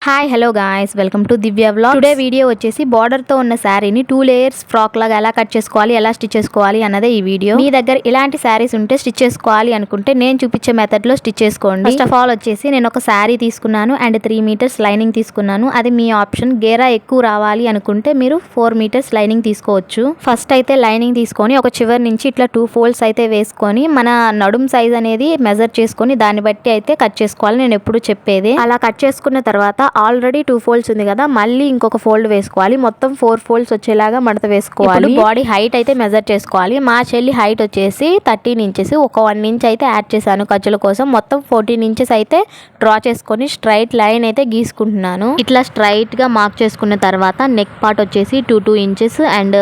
Hi hello guys, welcome to Divya vlogs. Today video వచ్చేసి border తో ఉన్న శారీని 2 లేయర్స్ ఫ్రాక్ లాగా ఎలా కట్ చేసుకోవాలి, ఎలా స్టిచ్ చేసుకోవాలి అన్నదే ఈ వీడియో. మీ దగ్గర ఇలాంటి శారీస్ ఉంటే స్టిచ్ చేసుకోవాలి అనుకుంటే నేను చూపించే మెథడ్ లో స్టిచ్ చేసుకోండి. ఫస్ట్ ఆఫ్ ఆల్ వచ్చేసి నేను ఒక శారీ తీసుకున్నాను అండ్ 3 మీటర్స్ లైనింగ్ తీసుకున్నాను. అది మీ ఆప్షన్. గేరా ఎక్కువ రావాలి అనుకుంటే మీరు 4 మీటర్స్ లైనింగ్ తీసుకోవచ్చు. ఫస్ట్ అయితే లైనింగ్ తీసుకొని ఒక చివరి నుంచి ఇట్లా 2 ఫోల్డ్స్ అయితే వేసుకొని మన నడుం సైజ్ అనేది మెజర్ చేసుకొని దాన్ని బట్టి అయితే కట్ చేసుకోవాలి. నేను ఎప్పుడు చెప్పేది. అలా కట్ చేసుకున్న తర్వాత ఆల్రెడీ 2 ఫోల్డ్స్ ఉంది కదా, మళ్ళీ ఇంకొక ఫోల్డ్ వేసుకోవాలి. మొత్తం 4 ఫోల్డ్స్ వచ్చేలాగా మడత వేసుకోవాలి. బాడీ హైట్ అయితే మెజర్ చేసుకోవాలి. మా చెల్లి హైట్ వచ్చేసి 13 ఇంచెస్. ఒక 1 ఇంచ్ అయితే యాడ్ చేశాను ఖర్చుల కోసం. మొత్తం 14 ఇంచెస్ అయితే డ్రా చేసుకొని స్ట్రైట్ లైన్ అయితే గీసుకుంటున్నాను. ఇట్లా స్ట్రైట్ గా మార్క్ చేసుకున్న తర్వాత నెక్ పార్ట్ వచ్చేసి 2 ఇంచెస్ అండ్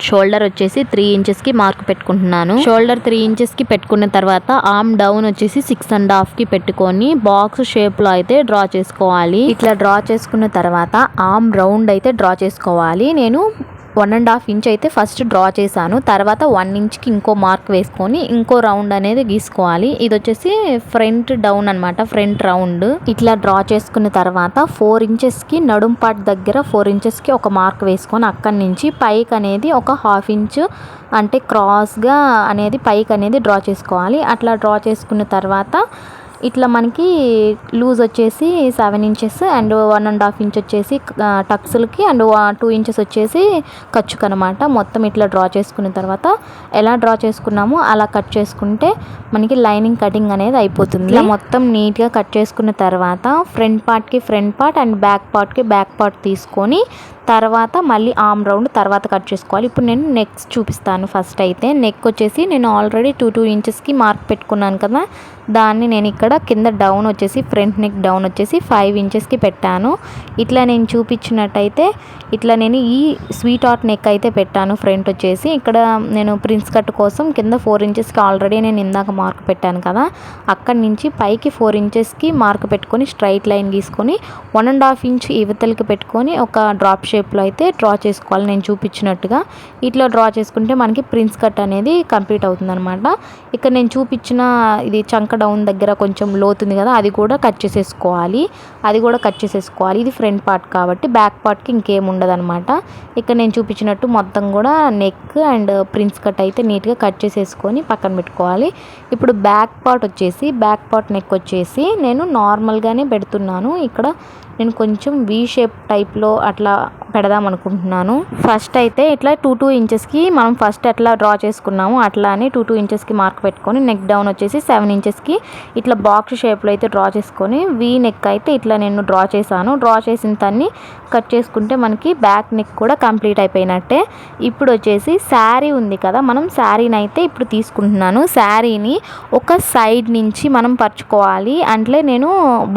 షోల్డర్ వచ్చేసి 3 ఇంచెస్ కి మార్క్ పెట్టుకుంటున్నాను. షోల్డర్ 3 ఇంచెస్ కి పెట్టుకున్న తర్వాత ఆర్మ్ డౌన్ వచ్చేసి 6.5 కి పెట్టుకొని బాక్స్ షేప్ లో అయితే డ్రా చేసుకోవాలి. ఇట్లా డ్రా చేసుకున్న తర్వాత ఆర్మ్ రౌండ్ అయితే డ్రా చేసుకోవాలి. నేను 1.5 ఇంచ్ అయితే ఫస్ట్ డ్రా చేశాను. తర్వాత 1 ఇంచ్కి ఇంకో మార్క్ వేసుకొని ఇంకో రౌండ్ అనేది గీసుకోవాలి. ఇది వచ్చేసి ఫ్రంట్ డౌన్ అనమాట, ఫ్రంట్ రౌండ్. ఇట్లా డ్రా చేసుకున్న తర్వాత 4 ఇంచెస్కి నడుం పార్ట్ దగ్గర 4 ఇంచెస్కి ఒక మార్క్ వేసుకొని అక్కడి నుంచి పైకి అనేది ఒక 1/2 ఇంచ్ అంటే క్రాస్గా అనేది పైకి అనేది డ్రా చేసుకోవాలి. అట్లా డ్రా చేసుకున్న తర్వాత ఇట్లా మనకి లూజ్ వచ్చేసి 7 ఇంచెస్ అండ్ 1.5 ఇంచ్ వచ్చేసి టక్స్లకి అండ్ 2 ఇంచెస్ వచ్చేసి ఖర్చుకు అనమాట. మొత్తం ఇట్లా డ్రా చేసుకున్న తర్వాత ఎలా డ్రా చేసుకున్నామో అలా కట్ చేసుకుంటే మనకి లైనింగ్ కటింగ్ అనేది అయిపోతుంది. ఇలా మొత్తం నీట్గా కట్ చేసుకున్న తర్వాత ఫ్రంట్ పార్ట్కి ఫ్రంట్ పార్ట్ అండ్ బ్యాక్ పార్ట్కి బ్యాక్ పార్ట్ తీసుకొని తర్వాత మళ్ళీ ఆర్మ్ రౌండ్ తర్వాత కట్ చేసుకోవాలి. ఇప్పుడు నేను నెక్ చూపిస్తాను. ఫస్ట్ అయితే నెక్ వచ్చేసి నేను ఆల్రెడీ 2 ఇంచెస్కి మార్క్ పెట్టుకున్నాను కదా, దాన్ని నేను ఇక్కడ కింద డౌన్ వచ్చేసి ఫ్రంట్ నెక్ డౌన్ వచ్చేసి 5 ఇంచెస్కి పెట్టాను. ఇట్లా నేను చూపించినట్టయితే ఇట్లా నేను ఈ స్వీట్ హార్ట్ నెక్ అయితే పెట్టాను. ఫ్రంట్ వచ్చేసి ఇక్కడ నేను ప్రిన్స్ కట్ కోసం కింద 4 ఇంచెస్కి ఆల్రెడీ నేను ఇందాక మార్క్ పెట్టాను కదా, అక్కడి నుంచి పైకి 4 ఇంచెస్కి మార్క్ పెట్టుకొని స్ట్రైట్ లైన్ గీసుకొని 1.5 ఇంచ్ ఇవతలకి పెట్టుకొని ఒక డ్రాప్ షేప్లో అయితే డ్రా చేసుకోవాలి నేను చూపించినట్టుగా. ఇట్లా డ్రా చేసుకుంటే మనకి ప్రిన్స్ కట్ అనేది కంప్లీట్ అవుతుంది అనమాట. ఇక్కడ నేను చూపించిన ఇది చంక డౌన్ దగ్గర కొంచెం లోతుంది కదా, అది కూడా కట్ చేసేసుకోవాలి. ఇది ఫ్రంట్ పార్ట్ కాబట్టి బ్యాక్ పార్ట్కి ఇంకేం ఉండదు అనమాట. ఇక్కడ నేను చూపించినట్టు మొత్తం కూడా నెక్ అండ్ ప్రిన్స్ కట్ అయితే నీట్గా కట్ చేసేసుకొని పక్కన పెట్టుకోవాలి. ఇప్పుడు బ్యాక్ పార్ట్ నెక్ వచ్చేసి నేను నార్మల్గానే పెడుతున్నాను. ఇక్కడ నేను కొంచెం వీ షేప్ టైప్లో అట్లా పెడదాం అనుకుంటున్నాను. ఫస్ట్ అయితే ఇట్లా 2 ఇంచెస్కి మనం ఫస్ట్ ఎట్లా డ్రా చేసుకున్నాము అట్లా అని 2 ఇంచెస్కి మార్క్ పెట్టుకొని నెక్ డౌన్ వచ్చేసి 7 ఇంచెస్కి ఇట్లా బాక్స్ షేప్లో అయితే డ్రా చేసుకొని వీ నెక్ అయితే ఇట్లా నేను డ్రా చేశాను. డ్రా చేసిన దాన్ని కట్ చేసుకుంటే మనకి బ్యాక్ నెక్ కూడా కంప్లీట్ అయిపోయినట్టే. ఇప్పుడు వచ్చేసి శారీ ఉంది కదా, మనం శారీని అయితే ఇప్పుడు తీసుకుంటున్నాను. శారీని ఒక సైడ్ నుంచి మనం పరుచుకోవాలి. అంటే నేను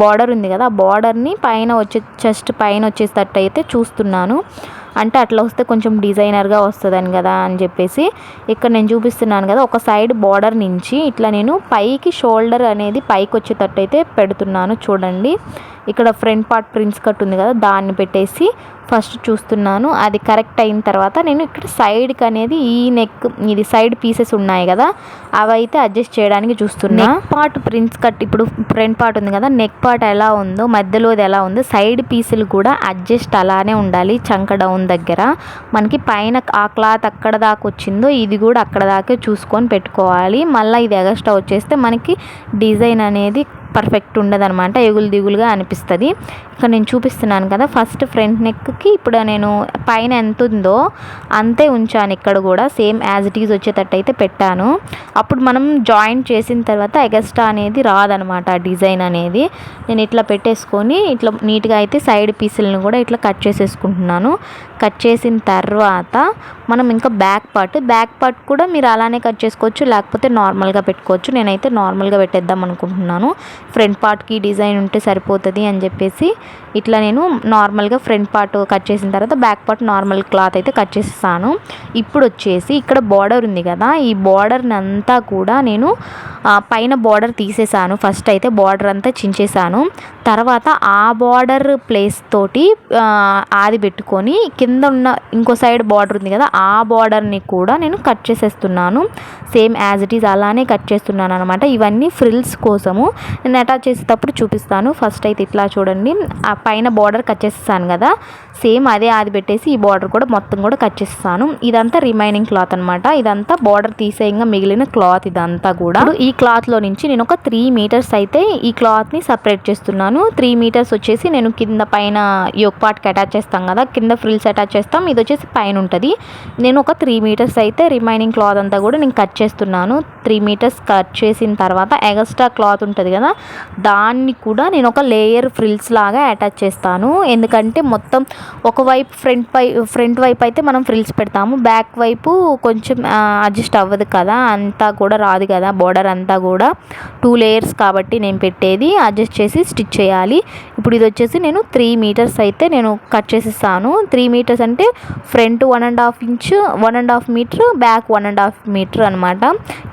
బార్డర్ ఉంది కదా, ఆ బార్డర్ని పైన చెస్ట్ పైన వచ్చేటట్టు అయితే చూస్తున్నాను. అంటే అట్లా వస్తే కొంచెం డిజైనర్గా వస్తుందని కదా అని చెప్పేసి ఇక్కడ నేను చూపిస్తున్నాను కదా, ఒక సైడ్ బార్డర్ నుంచి ఇట్లా నేను పైకి షోల్డర్ అనేది పైకి వచ్చేటట్టు అయితే పెడుతున్నాను. చూడండి, ఇక్కడ ఫ్రంట్ పార్ట్ ప్రిన్స్ కట్ ఉంది కదా, దాన్ని పెట్టేసి ఫస్ట్ చూస్తున్నాను. అది కరెక్ట్ అయిన తర్వాత నేను ఇక్కడ సైడ్కి అనేది ఈ నెక్ ఇది సైడ్ పీసెస్ ఉన్నాయి కదా, అవి అయితే అడ్జస్ట్ చేయడానికి చూస్తున్నా. నెక్ పార్ట్ ప్రిన్స్ కట్ ఇప్పుడు ఫ్రంట్ పార్ట్ ఉంది కదా, నెక్ పార్ట్ ఎలా ఉందో మధ్యలోది ఎలా ఉందో సైడ్ పీసులు కూడా అడ్జస్ట్ అలానే ఉండాలి. చంక డౌన్ దగ్గర మనకి పైన ఆ క్లాత్ అక్కడ దాకా వచ్చిందో ఇది కూడా అక్కడ దాకా చూసుకొని పెట్టుకోవాలి. మళ్ళీ ఇది ఎగస్ట్రా వచ్చేస్తే మనకి డిజైన్ అనేది పర్ఫెక్ట్ ఉండదు అనమాట, ఎగులు దిగులుగా అనిపిస్తుంది. ఇక్కడ నేను చూపిస్తున్నాను కదా, ఫస్ట్ ఫ్రంట్ నెక్కి ఇప్పుడు నేను పైన ఎంత ఉందో అంతే ఉంచాను. ఇక్కడ కూడా సేమ్ యాజ్ ఇట్ ఈజ్ వచ్చేటట్టు అయితే పెట్టాను. అప్పుడు మనం జాయింట్ చేసిన తర్వాత ఎగస్ట్రా అనేది రాదనమాట డిజైన్ అనేది. నేను ఇట్లా పెట్టేసుకొని ఇట్లా నీట్గా అయితే సైడ్ పీసులను కూడా ఇట్లా కట్ చేసేసుకుంటున్నాను. కట్ చేసిన తర్వాత మనం ఇంకా బ్యాక్ పార్ట్ కూడా మీరు అలానే కట్ చేసుకోవచ్చు, లేకపోతే నార్మల్గా పెట్టుకోవచ్చు. నేనైతే నార్మల్గా పెట్టేద్దాం అనుకుంటున్నాను. ఫ్రంట్ పార్ట్కి డిజైన్ ఉంటే సరిపోతుంది అని చెప్పేసి ఇట్లా నేను నార్మల్గా ఫ్రంట్ పార్ట్ కట్ చేసిన తర్వాత బ్యాక్ పార్ట్ నార్మల్ క్లాత్ అయితే కట్ చేసేసాను. ఇప్పుడు వచ్చేసి ఇక్కడ బార్డర్ ఉంది కదా, ఈ బార్డర్ని అంతా కూడా నేను పైన బార్డర్ తీసేసాను. ఫస్ట్ అయితే బార్డర్ అంతా చించేసాను. తర్వాత ఆ బార్డర్ ప్లేస్ తోటి ఆది పెట్టుకొని కింద ఉన్న ఇంకో సైడ్ బార్డర్ ఉంది కదా, ఆ బార్డర్ని కూడా నేను కట్ చేసేస్తున్నాను. సేమ్ యాజ్ ఇట్ ఈజ్ అలానే కట్ చేస్తున్నాను అనమాట. ఇవన్నీ ఫ్రిల్స్ కోసము నేను అటాచ్ చేసేటప్పుడు చూపిస్తాను. ఫస్ట్ అయితే ఇట్లా చూడండి, ఆ పైన బార్డర్ కట్ చేసేసాను కదా, సేమ్ అదే ఆది పెట్టేసి ఈ బార్డర్ కూడా మొత్తం కూడా కట్ చేసేసాను. ఇదంతా రిమైనింగ్ క్లాత్ అనమాట. ఇదంతా బార్డర్ తీసేయంగా మిగిలిన క్లాత్ ఇదంతా కూడా. ఈ క్లాత్లో నుంచి నేను ఒక 3 మీటర్స్ అయితే ఈ క్లాత్ని సపరేట్ చేస్తున్నాను. 3 మీటర్స్ వచ్చేసి నేను కింద పైన యోక్ పార్ట్కి అటాచ్ చేస్తాం కదా, కింద ఫ్రిల్స్ అటాచ్ చేస్తాం, ఇది వచ్చేసి పైన ఉంటుంది. నేను ఒక 3 మీటర్స్ అయితే రిమైనింగ్ క్లాత్ అంతా కూడా నేను కట్ చేస్తున్నాను. 3 మీటర్స్ కట్ చేసిన తర్వాత ఎక్స్ట్రా క్లాత్ ఉంటుంది కదా, దాన్ని కూడా నేను ఒక లేయర్ ఫ్రిల్స్ లాగా అటాచ్ చేస్తాను. ఎందుకంటే మొత్తం ఒకవైపు ఫ్రంట్ వైపు అయితే మనం ఫ్రిల్స్ పెడతాము, బ్యాక్ వైపు కొంచెం అడ్జస్ట్ అవ్వదు కదా, అంతా కూడా రాదు కదా బోర్డర్ అంతా కూడా. 2 లేయర్స్ కాబట్టి నేను పెట్టేది అడ్జస్ట్ చేసి స్టిచ్ చేయాలి. ఇప్పుడు ఇది వచ్చేసి నేను 3 మీటర్స్ అయితే నేను కట్ చేసేస్తాను. 3 మీటర్స్ అంటే front 1.5 inch, 1.5 metre, back 1.5 metre అనమాట.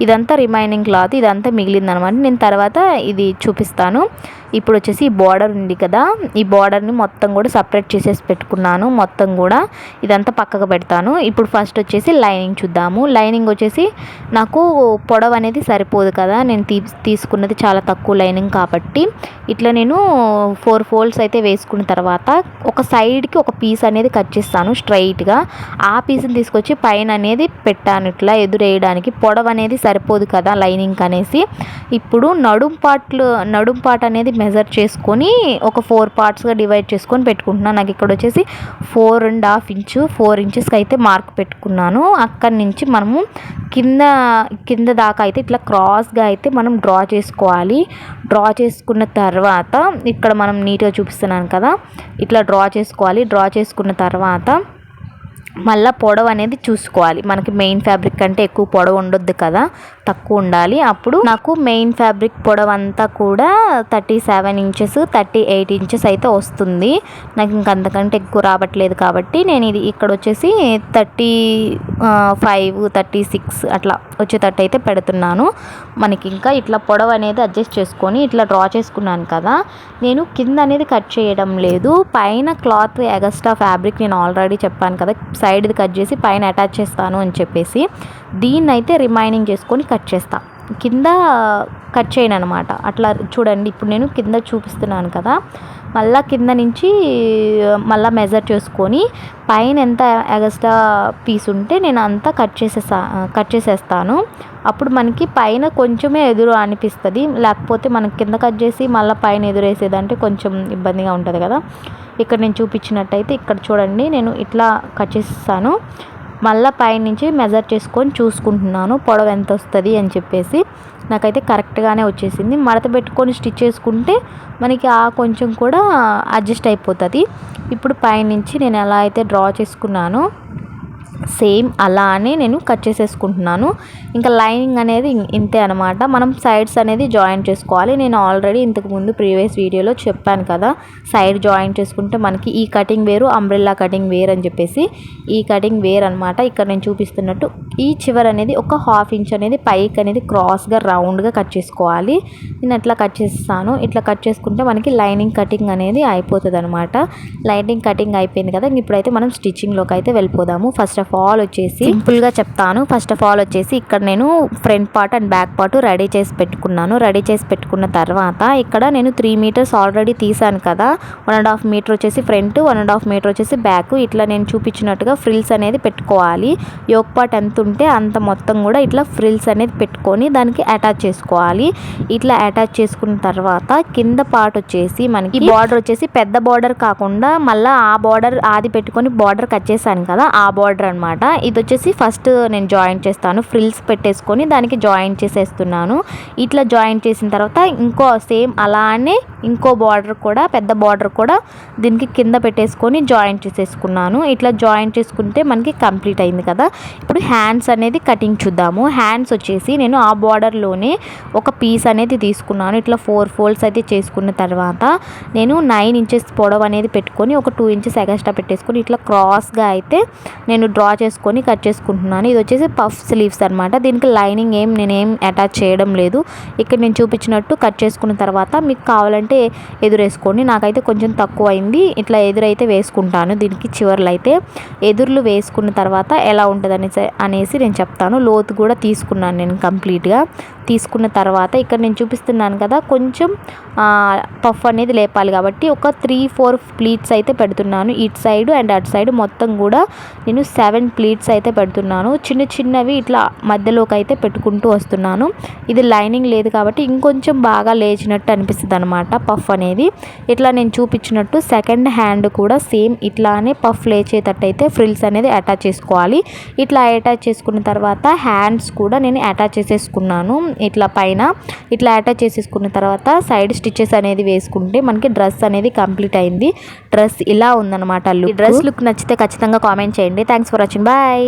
ఇదంతా రిమైనింగ్ క్లాత్, ఇదంతా మిగిలింది అనమాట. నేను తర్వాత ఇది చూపిస్తాను. ఇప్పుడు వచ్చేసి ఈ బార్డర్ ఉంది కదా, ఈ బార్డర్ని మొత్తం కూడా సపరేట్ చేసేసి పెట్టుకున్నాను. మొత్తం కూడా ఇదంతా పక్కకు పెడతాను. ఇప్పుడు ఫస్ట్ వచ్చేసి లైనింగ్ చూద్దాము. లైనింగ్ వచ్చేసి నాకు పొడవు అనేది సరిపోదు కదా, నేను తీసుకున్నది చాలా తక్కువ లైనింగ్ కాబట్టి ఇట్లా నేను 4 ఫోల్డ్స్ అయితే వేసుకున్న తర్వాత ఒక సైడ్కి ఒక పీస్ అనేది కట్ చేస్తాను స్ట్రైట్గా. ఆ పీస్ని తీసుకొచ్చి పైన అనేది పెట్టాను ఇట్లా ఎదురేయడానికి. పొడవు అనేది సరిపోదు కదా లైనింగ్ అనేసి. ఇప్పుడు నడుం పార్ట్ అనేది మెజర్ చేసుకొని ఒక 4 పార్ట్స్గా డివైడ్ చేసుకొని పెట్టుకుంటున్నాను. నాకు ఇక్కడ వచ్చేసి 4.5 ఇంచు 4 ఇంచెస్కి అయితే మార్క్ పెట్టుకున్నాను. అక్కడి నుంచి మనము కింద దాకా అయితే ఇట్లా క్రాస్గా అయితే మనం డ్రా చేసుకోవాలి. డ్రా చేసుకున్న తర్వాత ఇక్కడ మనం నీట్గా చూపిస్తున్నాను కదా, ఇట్లా డ్రా చేసుకోవాలి. డ్రా చేసుకున్న తర్వాత మళ్ళీ పొడవు అనేది చూసుకోవాలి. మనకి మెయిన్ ఫ్యాబ్రిక్ కంటే ఎక్కువ పొడవు ఉండొద్దు కదా, తక్కువ ఉండాలి. అప్పుడు నాకు మెయిన్ ఫ్యాబ్రిక్ పొడవు అంతా కూడా 37 ఇంచెస్ 38 ఇంచెస్ అయితే వస్తుంది. నాకు ఇంక అంతకంటే ఎక్కువ రావట్లేదు కాబట్టి నేను ఇది ఇక్కడ వచ్చేసి 35 36 అట్లా వచ్చేటట్టు అయితే పెడుతున్నాను. మనకి ఇంకా ఇట్లా పొడవు అనేది అడ్జస్ట్ చేసుకొని ఇట్లా డ్రా చేసుకున్నాను కదా, నేను కింద అనేది కట్ చేయడం లేదు. పైన క్లాత్ ఎక్స్ట్రా ఫ్యాబ్రిక్ నేను ఆల్రెడీ చెప్పాను కదా, సైడ్ది కట్ చేసి పైన అటాచ్ చేస్తాను అని చెప్పేసి, దీన్ని అయితే రిమైనింగ్ చేసుకొని కట్ చేస్తా, కింద కట్ చేయను అనమాట. అట్లా చూడండి, ఇప్పుడు నేను కింద చూపిస్తున్నాను కదా, మళ్ళీ కింద నుంచి మళ్ళీ మెజర్ చేసుకొని పైన ఎంత ఎక్స్ట్రా పీస్ ఉంటే నేను అంతా కట్ చేసేస్తాను. అప్పుడు మనకి పైన కొంచెమే ఎదురు అనిపిస్తుంది, లేకపోతే మనకి కింద కట్ చేసి మళ్ళీ పైన ఎదురేసేదంటే కొంచెం ఇబ్బందిగా ఉంటుంది కదా. ఇక్కడ నేను చూపించినట్టయితే ఇక్కడ చూడండి, నేను ఇట్లా కట్ చేస్తాను. మళ్ళీ పైనుంచి మెజర్ చేసుకొని చూసుకుంటున్నాను పొడవు ఎంత వస్తుంది అని చెప్పేసి. నాకైతే కరెక్ట్గానే వచ్చేసింది. మడత పెట్టుకొని స్టిచ్ చేసుకుంటే మనకి ఆ కొంచెం కూడా అడ్జస్ట్ అయిపోతుంది. ఇప్పుడు పైనుంచి నేను ఎలా అయితే డ్రా చేసుకున్నానో సేమ్ అలానే నేను కట్ చేసేసుకుంటున్నాను. ఇంకా లైనింగ్ అనేది ఇంతే అనమాట. మనం సైడ్స్ అనేది జాయిన్ చేసుకోవాలి. నేను ఆల్రెడీ ఇంతకుముందు ప్రీవియస్ వీడియోలో చెప్పాను కదా, సైడ్ జాయిన్ చేసుకుంటే మనకి ఈ కటింగ్ వేరు, అంబ్రెల్లా కటింగ్ వేర్ అని చెప్పేసి. ఈ కటింగ్ వేర్ అనమాట. ఇక్కడ నేను చూపిస్తున్నట్టు ఈ చివరి అనేది ఒక 1/2 ఇంచ్ అనేది పైకి అనేది క్రాస్గా రౌండ్గా కట్ చేసుకోవాలి. నేను అట్లా కట్ చేస్తాను. ఇట్లా కట్ చేసుకుంటే మనకి లైనింగ్ కటింగ్ అనేది అయిపోతుంది అనమాట. లైనింగ్ కటింగ్ అయిపోయింది కదా, ఇప్పుడైతే మనం స్టిచ్చింగ్లోకి అయితే వెళ్ళిపోదాము. ఫస్ట్ ఆఫ్ ఆల్ వచ్చేసి సింపుల్గా చెప్తాను. ఫస్ట్ ఆఫ్ ఆల్ వచ్చేసి ఇక్కడ నేను front part and back part ready చేసి పెట్టుకున్నాను. రెడీ చేసి పెట్టుకున్న తర్వాత ఇక్కడ నేను 3 మీటర్స్ ఆల్రెడీ తీసాను కదా, 1.5 మీటర్ వచ్చేసి ఫ్రంట్, 1.5 మీటర్ వచ్చేసి బ్యాక్. ఇట్లా నేను చూపించినట్టుగా ఫ్రిల్స్ అనేది పెట్టుకోవాలి. యోక్ పార్ట్ ఎంత ఉంటే అంత మొత్తం కూడా ఇట్లా ఫ్రిల్స్ అనేది పెట్టుకొని దానికి అటాచ్ చేసుకోవాలి. ఇట్లా అటాచ్ చేసుకున్న తర్వాత కింద పార్ట్ వచ్చేసి మనకి బార్డర్ వచ్చేసి పెద్ద బార్డర్ కాకుండా మళ్ళీ ఆ బార్డర్ ఆది పెట్టుకొని బార్డర్ కట్ చేశాను కదా, ఆ బార్డర్ అనమాట. ఇది వచ్చేసి ఫస్ట్ నేను జాయింట్ చేస్తాను. ఫ్రిల్స్ పెట్టేసుకొని దానికి జాయింట్ చేసేస్తున్నాను. ఇట్లా జాయింట్ చేసిన తర్వాత ఇంకో సేమ్ అలానే ఇంకో బార్డర్ కూడా పెద్ద బార్డర్ కూడా దీనికి కింద పెట్టేసుకొని జాయింట్ చేసేసుకున్నాను. ఇట్లా జాయింట్ చేసుకుంటే మనకి కంప్లీట్ అయింది కదా. ఇప్పుడు హ్యాండ్స్ అనేది కటింగ్ చూద్దాము. హ్యాండ్స్ వచ్చేసి నేను ఆ బార్డర్లోనే ఒక పీస్ అనేది తీసుకున్నాను. ఇట్లా 4 ఫోల్డ్స్ అయితే చేసుకున్న తర్వాత నేను 9 ఇంచెస్ పొడవు అనేది పెట్టుకొని ఒక 2 ఇంచెస్ ఎక్స్ట్రా పెట్టేసుకొని ఇట్లా క్రాస్గా అయితే నేను డ్రా డ్రా చేసుకొని కట్ చేసుకుంటున్నాను. ఇది వచ్చేసి పఫ్ స్లీవ్స్ అనమాట. దీనికి లైనింగ్ నేనేం అటాచ్ చేయడం లేదు. ఇక్కడ నేను చూపించినట్టు కట్ చేసుకున్న తర్వాత మీకు కావాలంటే ఎదురేసుకోండి. నాకైతే కొంచెం తక్కువ అయింది. ఇట్లా ఎదురైతే వేసుకుంటాను. దీనికి చివర్లు అయితే ఎదుర్లు వేసుకున్న తర్వాత ఎలా ఉంటుంది అనేసి నేను చెప్తాను. లోతు కూడా తీసుకున్నాను నేను కంప్లీట్గా. తీసుకున్న తర్వాత ఇక్కడ నేను చూపిస్తున్నాను కదా, కొంచెం పఫ్ అనేది లేపాలి కాబట్టి ఒక 3-4 ప్లీట్స్ అయితే పెడుతున్నాను. ఇటు సైడ్ అండ్ అటు సైడ్ మొత్తం కూడా నేను 7 ప్లీట్స్ అయితే పెడుతున్నాను. చిన్న చిన్నవి ఇట్లా మధ్యలోకి అయితే పెట్టుకుంటూ వస్తున్నాను. ఇది లైనింగ్ లేదు కాబట్టి ఇంకొంచెం బాగా లేచినట్టు అనిపిస్తుంది అనమాట పఫ్ అనేది. ఇట్లా నేను చూపించినట్టు సెకండ్ హ్యాండ్ కూడా సేమ్ ఇట్లానే పఫ్ లేచేటట్టు అయితే ఫ్రిల్స్ అనేది అటాచ్ చేసుకోవాలి. ఇట్లా అటాచ్ చేసుకున్న తర్వాత హ్యాండ్స్ కూడా నేను అటాచ్ చేసేసుకున్నాను. ఇట్లా పైన ఇట్లా అటాచ్ చేసేసుకున్న తర్వాత సైడ్ స్టిచెస్ అనేది వేసుకుంటే మనకి డ్రెస్ అనేది కంప్లీట్ అయింది. డ్రెస్ ఇలా ఉందన్నమాట. డ్రెస్ లుక్ నచ్చితే ఖచ్చితంగా కామెంట్ చేయండి. Thanks for watching. బాయ్.